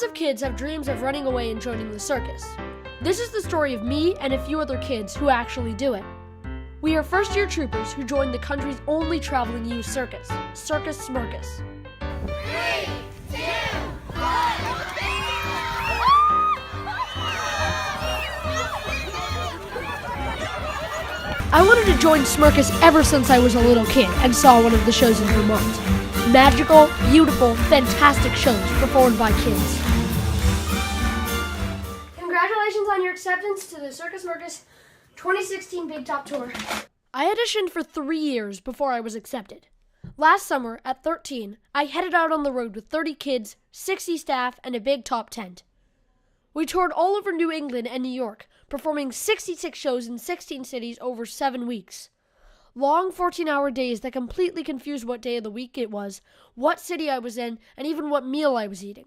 Lots of kids have dreams of running away and joining the circus. This is the story of me and a few other kids who actually do it. We are first-year troopers who joined the country's only traveling youth circus, Circus Smirkus. 3, 2, 1. I wanted to join Smirkus ever since I was a little kid and saw one of the shows in Vermont. Magical, beautiful, fantastic shows performed by kids. Congratulations on your acceptance to the Circus Smirkus 2016 Big Top Tour. I auditioned for 3 years before I was accepted. Last summer, at 13, I headed out on the road with 30 kids, 60 staff, and a big top tent. We toured all over New England and New York, performing 66 shows in 16 cities over 7 weeks. Long 14-hour days that completely confused what day of the week it was, what city I was in, and even what meal I was eating.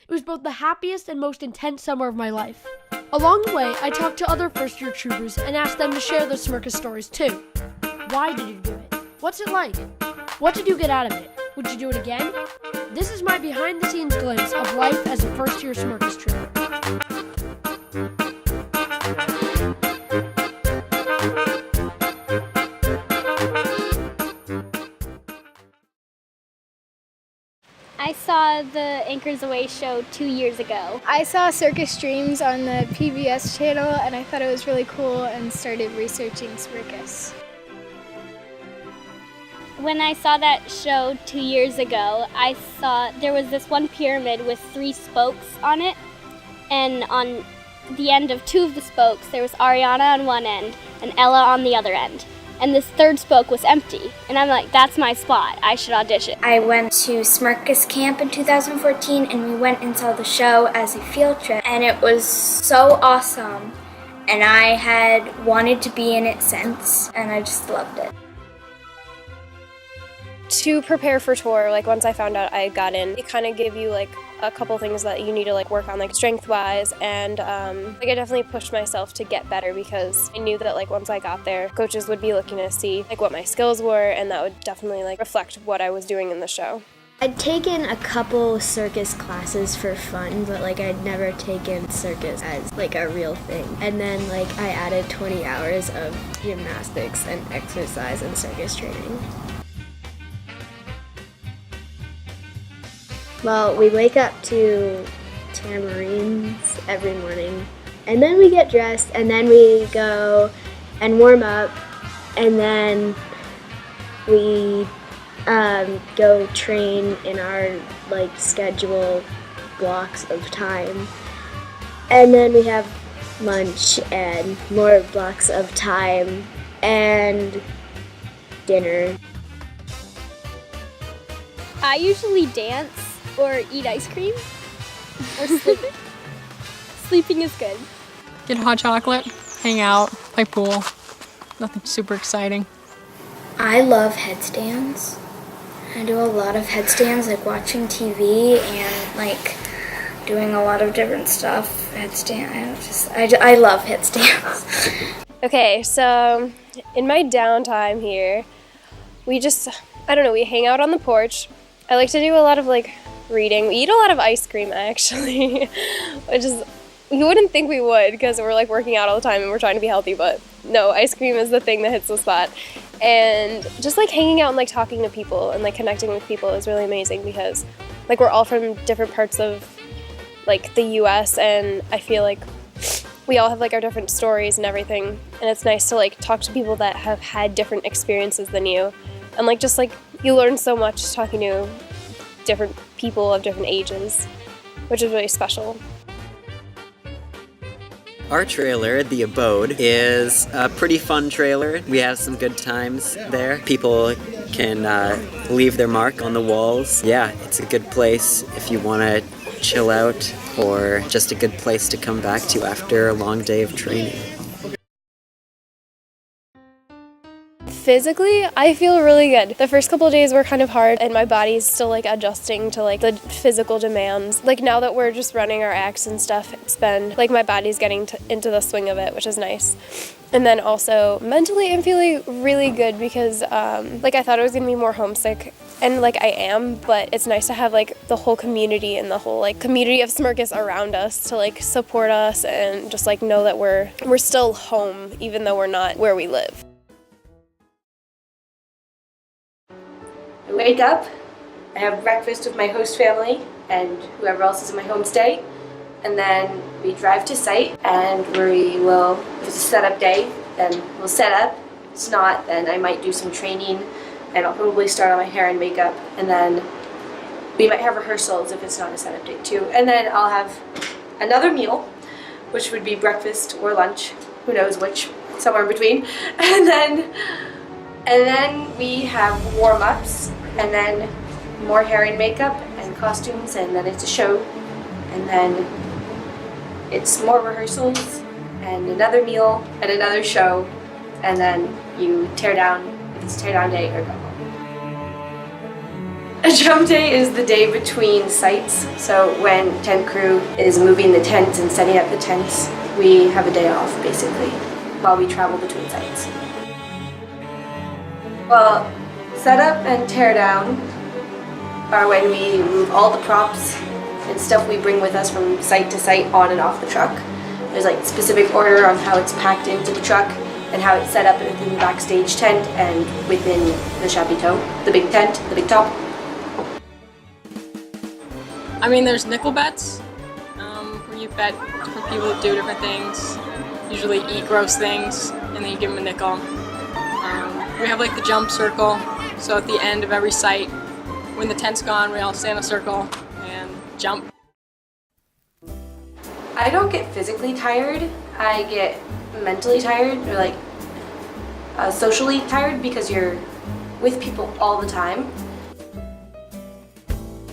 It was both the happiest and most intense summer of my life. Along the way, I talked to other first-year troopers and asked them to share their Smirkus stories too. Why did you do it? What's it like? What did you get out of it? Would you do it again? This is my behind-the-scenes glimpse of life as a first-year Smirkus trooper. I saw the Anchors Away show 2 years ago. I saw Circus Dreams on the PBS channel and I thought it was really cool and started researching Smirkus. When I saw that show 2 years ago, I saw there was this one pyramid with 3 spokes on it, and on the end of 2 of the spokes there was Ariana on one end and Ella on the other end. And this 3rd spoke was empty. And I'm like, that's my spot. I should audition. I went to Smirkus Camp in 2014 and we went and saw the show as a field trip. And it was so awesome. And I had wanted to be in it since. And I just loved it. To prepare for tour, like once I found out I got in, it kind of gave you like a couple things that you need to like work on, like strength-wise, and like I definitely pushed myself to get better because I knew that like once I got there, coaches would be looking to see like what my skills were, and that would definitely like reflect what I was doing in the show. I'd taken a couple circus classes for fun, but like I'd never taken circus as like a real thing. And then like I added 20 hours of gymnastics and exercise and circus training. Well, we wake up to tamarines every morning, and then we get dressed, and then we go and warm up, and then we go train in our like schedule blocks of time, and then we have lunch and more blocks of time and dinner. I usually dance or eat ice cream or sleep. Sleeping is good. Get hot chocolate, hang out, play pool. Nothing super exciting. I love headstands. I do a lot of headstands, like watching TV and like doing a lot of different stuff. I love headstands. Okay, so in my downtime here, we hang out on the porch. I like to do a lot of like reading. We eat a lot of ice cream actually, which is, you wouldn't think we would because we're like working out all the time and we're trying to be healthy, but no, ice cream is the thing that hits the spot. And just like hanging out and like talking to people and like connecting with people is really amazing because like we're all from different parts of like the US, and I feel like we all have like our different stories and everything, and it's nice to like talk to people that have had different experiences than you, and like just like you learn so much talking to different people of different ages, which is really special. Our trailer, The Abode, is a pretty fun trailer. We have some good times there. People can leave their mark on the walls. Yeah, it's a good place if you want to chill out, or just a good place to come back to after a long day of training. Physically, I feel really good. The first couple of days were kind of hard and my body's still like adjusting to like the physical demands. Like now that we're just running our acts and stuff, it's been like my body's getting into the swing of it, which is nice. And then also mentally I'm feeling really good because like I thought I was gonna be more homesick and like I am, but it's nice to have like the whole community and the whole like community of Smirkus around us to like support us and just like know that we're still home even though we're not where we live. I wake up, I have breakfast with my host family and whoever else is in my homestay, and then we drive to site and we will, if it's a setup day, then we'll set up. If it's not, then I might do some training and I'll probably start on my hair and makeup, and then we might have rehearsals if it's not a setup day too. And then I'll have another meal, which would be breakfast or lunch, who knows which, somewhere in between. And then we have warm-ups, and then more hair and makeup and costumes, and then it's a show, and then it's more rehearsals and another meal and another show, and then you tear down if it's tear down day or go home. A drum day is the day between sites, so when tent crew is moving the tents and setting up the tents, we have a day off basically while we travel between sites. Well, setup and tear down are when we move all the props and stuff we bring with us from site to site on and off the truck. There's like specific order on how it's packed into the truck and how it's set up within the backstage tent and within the chapiteau, the big tent, the big top. I mean, there's nickel bets, where you bet for people to do different things, usually eat gross things, and then you give them a nickel. We have like the jump circle, so at the end of every site, when the tent's gone, we all stay in a circle and jump. I don't get physically tired, I get mentally tired, or like socially tired, because you're with people all the time.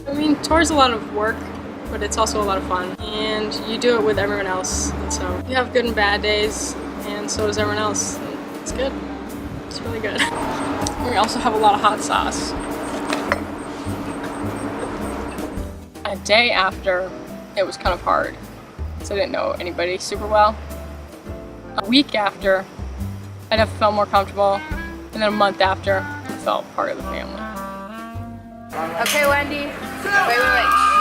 I mean, tour's a lot of work, but it's also a lot of fun. And you do it with everyone else, and so you have good and bad days, and so does everyone else. And it's good. It's really good. We also have a lot of hot sauce. A day after, it was kind of hard, so I didn't know anybody super well. A week after, I'd have felt more comfortable, and then a month after, I felt part of the family. Okay, Wendy. Wait.